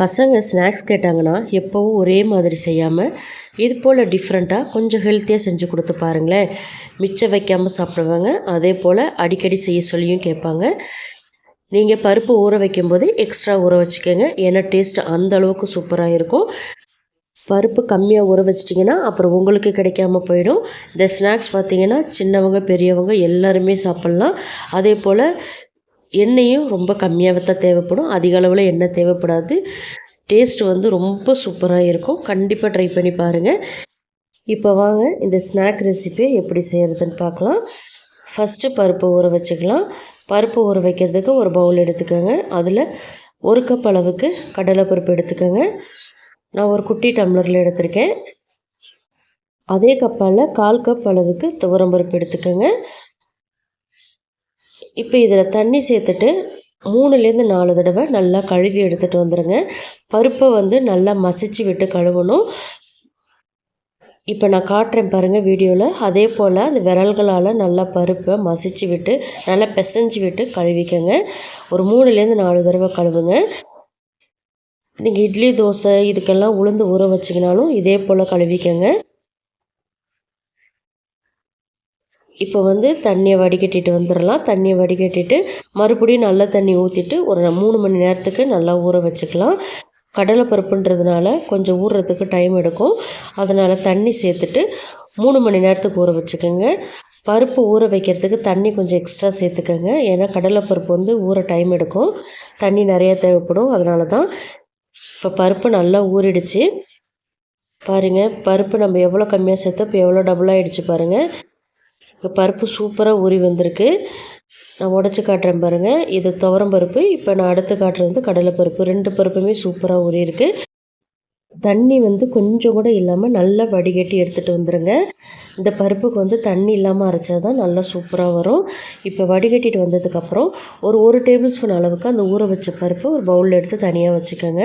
பசங்க ஸ்நாக்ஸ் கேட்டாங்கன்னா எப்போவும் ஒரே மாதிரி செய்யாமல் இது போல் டிஃப்ரெண்ட்டாக கொஞ்சம் ஹெல்த்தியாக செஞ்சு கொடுத்து பாருங்களேன். மிச்சம் வைக்காமல் சாப்பிடுவாங்க. அதே போல் அடிக்கடி செய்ய சொல்லியும் கேட்பாங்க. நீங்கள் பருப்பு ஊற வைக்கும்போது எக்ஸ்ட்ரா ஊற வச்சுக்கோங்க. ஏன்னா டேஸ்ட் அந்த அளவுக்கு சூப்பராக இருக்கும். பருப்பு கம்மியாக ஊற வச்சிட்டிங்கன்னா அப்புறம் உங்களுக்கு கிடைக்காம போயிடும். இந்த ஸ்நாக்ஸ் பார்த்திங்கன்னா சின்னவங்க பெரியவங்க எல்லாருமே சாப்பிட்லாம். அதே போல் எண்ணெயும் ரொம்ப கம்மியாக தான் தேவைப்படும். அதிக அளவில் எண்ணெய் தேவைப்படாது. டேஸ்ட் வந்து ரொம்ப சூப்பராக இருக்கும். கண்டிப்பாக ட்ரை பண்ணி பாருங்கள். இப்போ வாங்க இந்த ஸ்நாக் ரெசிபியை எப்படி செய்கிறதுன்னு பார்க்கலாம். ஃபஸ்ட்டு பருப்பு ஊற வச்சுக்கலாம். பருப்பு ஊற வைக்கிறதுக்கு ஒரு பவுல் எடுத்துக்கோங்க. அதில் 1 கப் அளவுக்கு கடலைப்பருப்பு எடுத்துக்கோங்க. நான் ஒரு குட்டி டம்ளரில் எடுத்திருக்கேன். அதே கப்பால் 1/4 கப் அளவுக்கு துவரம்பருப்பு எடுத்துக்கோங்க. இப்போ இதில் தண்ணி சேர்த்துட்டு 3லேருந்து 4 தடவை நல்லா கழுவி எடுத்துகிட்டு வந்துடுங்க. பருப்பை வந்து நல்லா மசிச்சு விட்டு கழுவணும். இப்போ நான் காட்டுறேன் பாருங்கள் வீடியோவில். அதே போல் அந்த விரல்களால் நல்லா பருப்பை மசிச்சு விட்டு நல்லா பிசைஞ்சு விட்டு கழுவிக்கங்க. ஒரு 3லேருந்து 4 தடவை கழுவுங்க. நீங்கள் இட்லி தோசை இதுக்கெல்லாம் உளுந்து ஊற வச்சிங்கனாலும் இதே போல் கழுவிக்கங்க. இப்போ வந்து தண்ணியை வடிகட்டிட்டு வந்துடலாம். தண்ணியை வடிகட்டிட்டு மறுபடியும் நல்ல தண்ணி ஊற்றிட்டு ஒரு 3 மணி நேரத்துக்கு நல்லா ஊற வச்சுக்கலாம். கடலைப்பருப்புன்றதுனால கொஞ்சம் ஊறுறதுக்கு டைம் எடுக்கும். அதனால் தண்ணி சேர்த்துட்டு 3 மணி நேரத்துக்கு ஊற வச்சுக்கோங்க. பருப்பு ஊற வைக்கிறதுக்கு தண்ணி கொஞ்சம் எக்ஸ்ட்ரா சேர்த்துக்கோங்க. ஏன்னா கடலைப்பருப்பு வந்து ஊற டைம் எடுக்கும். தண்ணி நிறையா தேவைப்படும். அதனால தான். இப்போ பருப்பு நல்லா ஊறிடுச்சு பாருங்கள். பருப்பு நம்ம எவ்வளோ கம்மியாக சேர்த்தோம் இப்போ எவ்வளோ டபுளாகிடுச்சு பாருங்கள். இப்போ பருப்பு சூப்பராக ஊறி வந்திருக்கு. நான் உடச்சி காட்டுறேன் பாருங்கள். இது துவரம் பருப்பு. இப்போ நான் அடுத்து காட்டுறது வந்து கடலைப்பருப்பு. 2 பருப்புமே சூப்பராக ஊறியிருக்கு. தண்ணி வந்து கொஞ்சம் கூட இல்லாமல் நல்லா வடிகட்டி எடுத்துகிட்டு வந்துடுங்க. இந்த பருப்புக்கு வந்து தண்ணி இல்லாமல் அரைச்சா தான் நல்லா சூப்பராக வரும். இப்போ வடிகட்டிட்டு வந்ததுக்கப்புறம் ஒரு 1 டேபிள் ஸ்பூன் அளவுக்கு அந்த ஊற வச்ச பருப்பு ஒரு பவுலில் எடுத்து தனியாக வச்சுக்கோங்க.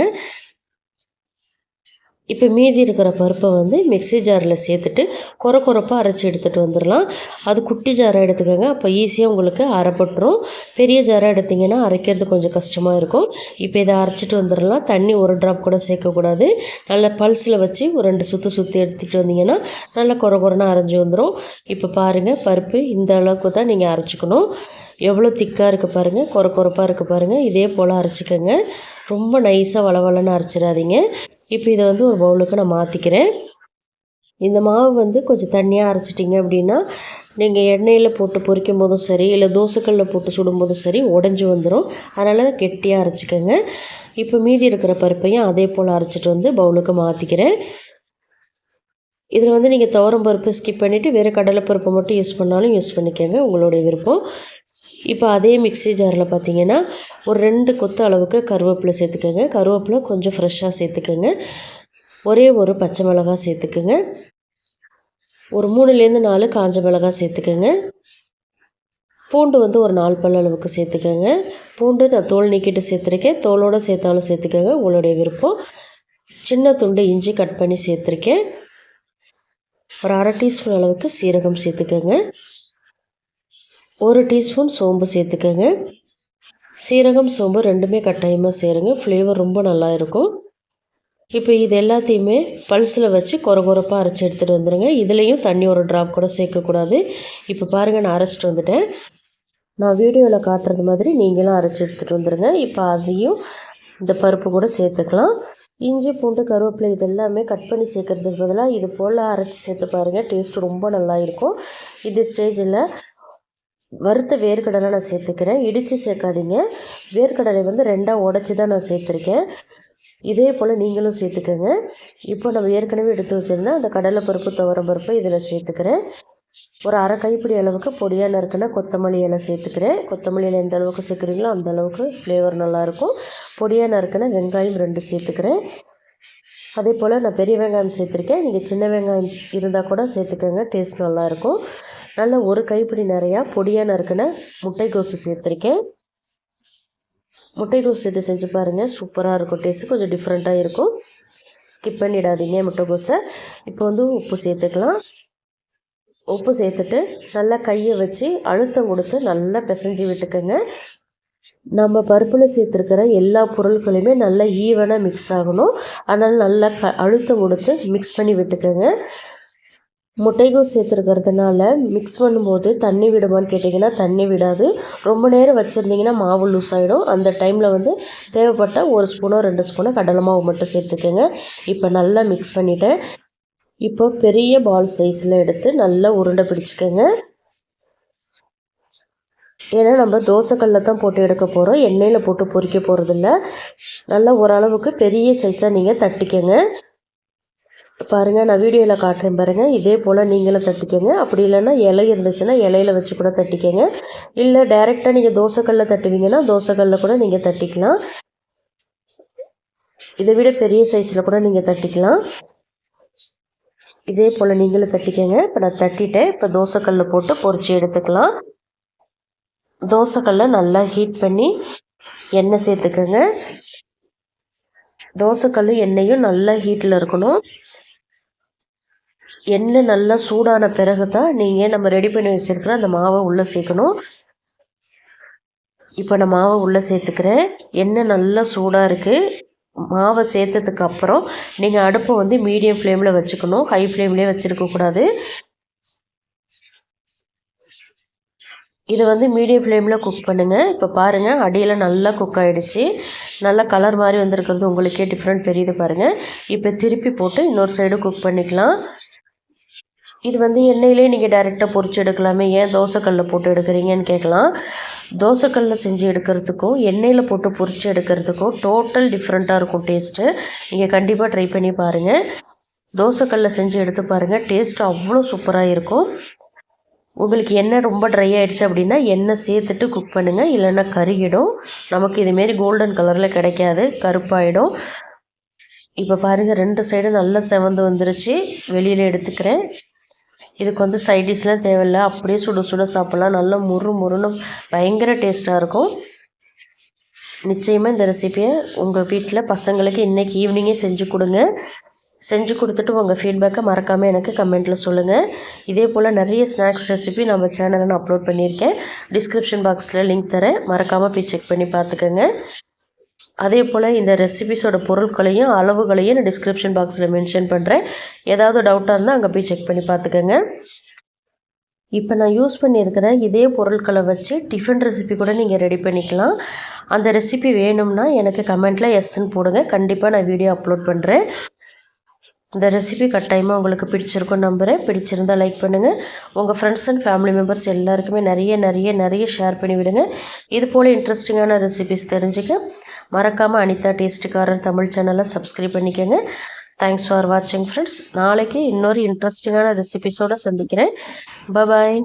இப்போ மீதி இருக்கிற பருப்பை வந்து மிக்ஸி ஜாரில் சேர்த்துட்டு கொரப்பாக அரைச்சி எடுத்துகிட்டு வந்துடலாம். அது குட்டி ஜாராக எடுத்துக்கோங்க. அப்போ ஈஸியாக உங்களுக்கு அரைப்பட்டுரும். பெரிய ஜாராக எடுத்திங்கன்னா அரைக்கிறது கொஞ்சம் கஷ்டமாக இருக்கும். இப்போ இதை அரைச்சிட்டு வந்துடலாம். தண்ணி ஒரு ட்ராப் கூட சேர்க்கக்கூடாது. நல்லா பல்ஸில் வச்சு ஒரு 2 சுற்றி எடுத்துகிட்டு வந்தீங்கன்னா நல்லா கொரன்னு அரைஞ்சி வந்துடும். இப்போ பாருங்கள், பருப்பு இந்த அளவுக்கு தான் நீங்கள் அரைச்சிக்கணும். எவ்வளோ திக்காக இருக்குது பாருங்கள், கொரப்பாக இருக்குது பாருங்கள். இதே போல் அரைச்சிக்கோங்க. ரொம்ப நைஸாக வளவலன்னு அரைச்சிடாதீங்க. இப்போ இதை வந்து ஒரு பவுலுக்கு நான் மாற்றிக்கிறேன். இந்த மாவு வந்து கொஞ்சம் தண்ணியாக அரைச்சிட்டிங்க அப்படின்னா நீங்கள் எண்ணெயில் போட்டு பொரிக்கும் போதும் சரி, இல்லை தோசைக்கல்லில் போட்டு சுடும்போதும் சரி உடஞ்சி வந்துடும். அதனால் கெட்டியாக அரைச்சிக்கோங்க. இப்போ மீதி இருக்கிற பருப்பையும் அதே போல் அரைச்சிட்டு வந்து பவுலுக்கு மாற்றிக்கிறேன். இதில் வந்து நீங்கள் துவரம் பருப்பு ஸ்கிப் பண்ணிவிட்டு வேறு கடலைப்பருப்பு மட்டும் யூஸ் பண்ணாலும் யூஸ் பண்ணிக்கோங்க, உங்களுடைய விருப்பம். இப்போ அதே மிக்ஸி ஜாரில் பார்த்தீங்கன்னா ஒரு 2 கொத்து அளவுக்கு கருவேப்பிலை சேர்த்துக்கோங்க. கருவேப்பிலை கொஞ்சம் ஃப்ரெஷ்ஷாக சேர்த்துக்கோங்க. ஒரே ஒரு பச்சை மிளகாய் சேர்த்துக்கோங்க. ஒரு 3லேருந்து 4 காஞ்ச மிளகாய் சேர்த்துக்கோங்க. பூண்டு வந்து ஒரு 4 பல் அளவுக்கு சேர்த்துக்கோங்க. பூண்டு நான் தோல் நீக்கிட்டு சேர்த்துருக்கேன். தோலோடு சேர்த்தாலும் சேர்த்துக்கோங்க, உங்களுடைய விருப்பம். சின்ன துண்டு இஞ்சி கட் பண்ணி சேர்த்துருக்கேன். ஒரு 1/2 டீஸ்பூன் அளவுக்கு சீரகம் சேர்த்துக்கோங்க. 1 டீஸ்பூன் சோம்பு சேர்த்துக்கோங்க. சீரகம் சோம்பு 2மே கட்டாயமாக சேருங்க. ஃப்ளேவர் ரொம்ப நல்லா இருக்கும். இப்போ இது எல்லாத்தையுமே பல்ஸில் வச்சு கொரப்பாக அரைச்சி எடுத்துகிட்டு வந்துடுங்க. இதுலேயும் தண்ணி ஒரு ட்ராப் கூட சேர்க்கக்கூடாது. இப்போ பாருங்கள், நான் அரைச்சிட்டு வந்துட்டேன். நான் வீடியோவில் காட்டுறது மாதிரி நீங்களும் அரைச்சி எடுத்துகிட்டு வந்துடுங்க. இப்போ அதையும் இந்த பருப்பு கூட சேர்த்துக்கலாம். இஞ்சி பூண்டு கருவேப்பிலை இது எல்லாமே கட் பண்ணி சேர்க்குறதுக்கு பதிலாக இது போல் அரைச்சி சேர்த்து பாருங்கள். டேஸ்ட்டு ரொம்ப நல்லா இருக்கும். இது ஸ்டேஜில் வறுத்த வேர்க்கடலை நான் சேர்த்துக்கிறேன். இடித்து சேர்க்காதீங்க. வேர்க்கடலை வந்து 2ஆக உடச்சி தான் நான் சேர்த்துருக்கேன். இதே போல் நீங்களும் சேர்த்துக்கோங்க. இப்போ நம்ம ஏற்கனவே எடுத்து வச்சுருந்தேன் அந்த கடலைப்பருப்பு துவரம் பருப்பு இதில் சேர்த்துக்கிறேன். ஒரு 1/2 கைப்பிடி அளவுக்கு பொடியாக நறுக்கின கொத்தமல்லி இலை சேர்த்துக்கிறேன். கொத்தமல்லி இலை எந்த அளவுக்கு சேர்க்குறீங்களோ அந்த அளவுக்கு ஃப்ளேவர் நல்லாயிருக்கும். பொடியாக நறுக்கின வெங்காயம் 2 சேர்த்துக்கிறேன். அதே போல் நான் பெரிய வெங்காயம் சேர்த்துருக்கேன். நீங்கள் சின்ன வெங்காயம் இருந்தால் கூட சேர்த்துக்கோங்க, டேஸ்ட் நல்லாயிருக்கும். நல்லா ஒரு கைப்பிடி நிறையா பொடியாக நறுக்கின முட்டைக்கோசு சேர்த்துருக்கேன். முட்டைக்கோசு சேர்த்து செஞ்சு பாருங்கள், சூப்பராக இருக்கும். டேஸ்ட்டு கொஞ்சம் டிஃப்ரெண்ட்டாக இருக்கும். ஸ்கிப் பண்ணிடாதீங்க முட்டைக்கோஸை. இப்போ வந்து உப்பு சேர்த்துக்கலாம். உப்பு சேர்த்துட்டு நல்லா கையை வச்சு அழுத்தம் கொடுத்து நல்லா பிசைஞ்சு விட்டுக்கோங்க. நம்ம பருப்பில் சேர்த்துருக்கிற எல்லா பொருட்களையுமே நல்லா ஈவனாக மிக்ஸ் ஆகணும். அதனால் நல்லா அழுத்தம் கொடுத்து மிக்ஸ் பண்ணி விட்டுக்கோங்க. முட்டைகோஸ் சேர்த்துருக்கிறதுனால மிக்ஸ் பண்ணும்போது தண்ணி விடுமான்னு கேட்டிங்கன்னா தண்ணி விடாது. ரொம்ப நேரம் வச்சுருந்திங்கன்னா மாவு லூஸ் ஆகிடும். அந்த டைமில் வந்து தேவைப்பட்டால் 1 ஸ்பூனோ 2 ஸ்பூனோ கடலை மாவு மட்டும் சேர்த்துக்கோங்க. இப்போ நல்லா மிக்ஸ் பண்ணிவிட்டேன். இப்போ பெரிய பால் சைஸில் எடுத்து நல்லா உருண்டை பிடிச்சிக்கோங்க. ஏன்னா நம்ம தோசைக்கல்லில் தான் போட்டு எடுக்க போகிறோம், எண்ணெயில் போட்டு பொரிக்க போகிறதில்ல. நல்லா ஓரளவுக்கு பெரிய சைஸாக நீங்கள் தட்டிக்கங்க. பாருங்கள், நான் வீடியோவில் காட்டுறேன் பாருங்கள். இதே போல் நீங்களும் தட்டிக்கங்க. அப்படி இல்லைன்னா இலை இருந்துச்சுன்னா இலையில் வச்சு கூட தட்டிக்கங்க. இல்லை டைரெக்டாக நீங்கள் தோசைக்கல்லில் தட்டுவீங்கன்னா தோசைக்கல்லில் கூட நீங்கள் தட்டிக்கலாம். இதை விட பெரிய சைஸில் கூட நீங்கள் தட்டிக்கலாம். இதே போல் நீங்களும் தட்டிக்கங்க. இப்போ நான் தட்டிட்டேன். இப்போ தோசைக்கல்லில் போட்டு பொரித்து எடுத்துக்கலாம். தோசைக்கல்லை நல்லா ஹீட் பண்ணி எண்ணெய் சேர்த்துக்கோங்க. தோசைக்கல் எண்ணெயும் நல்லா ஹீட்டில் இருக்கணும். எண்ணெய் நல்லா சூடான பிறகு தான் நீங்கள் நம்ம ரெடி பண்ணி வச்சுருக்கிற அந்த மாவை உள்ளே சேர்க்கணும். இப்போ நான் மாவை உள்ளே சேர்த்துக்கிறேன். எண்ணெய் நல்லா சூடாக இருக்குது. மாவை சேர்த்ததுக்கு அப்புறம் நீங்கள் அடுப்பை வந்து மீடியம் ஃப்ளேமில் வச்சுக்கணும். ஹை ஃப்ளேம்லேயே வச்சுருக்கக்கூடாது. இதை வந்து மீடியம் ஃப்ளேமில் குக் பண்ணுங்கள். இப்போ பாருங்கள், அடியில் நல்லா குக் ஆகிடுச்சு. நல்லா கலர் மாதிரி வந்திருக்கிறது உங்களுக்கே டிஃப்ரெண்ட் தெரியுது பாருங்கள். இப்போ திருப்பி போட்டு இன்னொரு சைடு குக் பண்ணிக்கலாம். இது வந்து எண்ணெயிலே நீங்கள் டைரெக்டாக பொரிச்சு எடுக்கலாமே, ஏன் தோசைக்கல்லில் போட்டு எடுக்கிறீங்கன்னு கேட்கலாம். தோசைக்கல்லில் செஞ்சு எடுக்கிறதுக்கும் எண்ணெயில் போட்டு பொரிச்சு எடுக்கிறதுக்கும் டோட்டல் டிஃப்ரெண்ட்டாக இருக்கும் டேஸ்ட்டு. நீங்கள் கண்டிப்பாக ட்ரை பண்ணி பாருங்கள். தோசைக்கல்லில் செஞ்சு எடுத்து பாருங்கள், டேஸ்ட்டு அவ்வளோ சூப்பராக இருக்கும். உங்களுக்கு எண்ணெய் ரொம்ப ட்ரை ஆகிடுச்சு அப்படின்னா எண்ணெய் சேர்த்துட்டு குக் பண்ணுங்கள். இல்லைன்னா கருகிடும். நமக்கு இதுமாரி கோல்டன் கலரில் கிடைக்காது, கருப்பாயிடும். இப்போ பாருங்கள், 2 சைடும் நல்லா செவந்து வந்துருச்சு. வெளியில் எடுத்துக்கிறேன். இதுக்கு வந்து சைடிஷ்லாம் தேவையில்லை, அப்படியே சுட சுட சாப்பிட்லாம். நல்லா முறுன்னு பயங்கர டேஸ்ட்டாக இருக்கும். நிச்சயமாக இந்த ரெசிபியை உங்கள் வீட்டில் பசங்களுக்கு இன்றைக்கி ஈவினிங்கே செஞ்சு கொடுங்க. செஞ்சு கொடுத்துட்டு உங்கள் ஃபீட்பேக்கை மறக்காமல் எனக்கு கமெண்ட்டில் சொல்லுங்கள். இதே போல் நிறைய ஸ்நாக்ஸ் ரெசிபி நம்ம சேனலில் நான் அப்லோட் பண்ணியிருக்கேன். டிஸ்கிரிப்ஷன் பாக்ஸில் லிங்க் தரேன், மறக்காமல் போய் செக் பண்ணி பார்த்துக்கோங்க. அதே போல் இந்த ரெசிபிஸோட பொருட்களையும் அளவுகளையும் நான் டிஸ்கிரிப்ஷன் பாக்ஸில் மென்ஷன் பண்ணுறேன். ஏதாவது டவுட்டாக இருந்தால் அங்கே போய் செக் பண்ணி பார்த்துக்கோங்க. இப்போ நான் யூஸ் பண்ணியிருக்கிற இதே பொருட்களை வச்சு டிஃபன் ரெசிபி கூட நீங்கள் ரெடி பண்ணிக்கலாம். அந்த ரெசிபி வேணும்னா எனக்கு கமெண்ட்டில் எஸ்ன்னு போடுங்க. கண்டிப்பாக நான் வீடியோ அப்லோட் பண்ணுறேன். இந்த ரெசிபி கட்டாயமாக உங்களுக்கு பிடிச்சிருக்குன்னு நம்புகிறேன். பிடிச்சிருந்தால் லைக் பண்ணுங்கள். உங்கள் ஃப்ரெண்ட்ஸ் அண்ட் ஃபேமிலி மெம்பர்ஸ் எல்லாருக்குமே நிறைய ஷேர் பண்ணி விடுங்க. இது போல் இன்ட்ரெஸ்டிங்கான ரெசிபிஸ் தெரிஞ்சுக்க மறக்காமல் அனிதா டேஸ்ட்டுக்காரர் தமிழ் சேனலை சப்ஸ்கிரைப் பண்ணிக்கோங்க. தேங்க்ஸ் ஃபார் வாட்சிங் ஃப்ரெண்ட்ஸ். நாளைக்கு இன்னொரு இன்ட்ரெஸ்டிங்கான ரெசிபிஸோடு சந்திக்கிறேன். பாய்.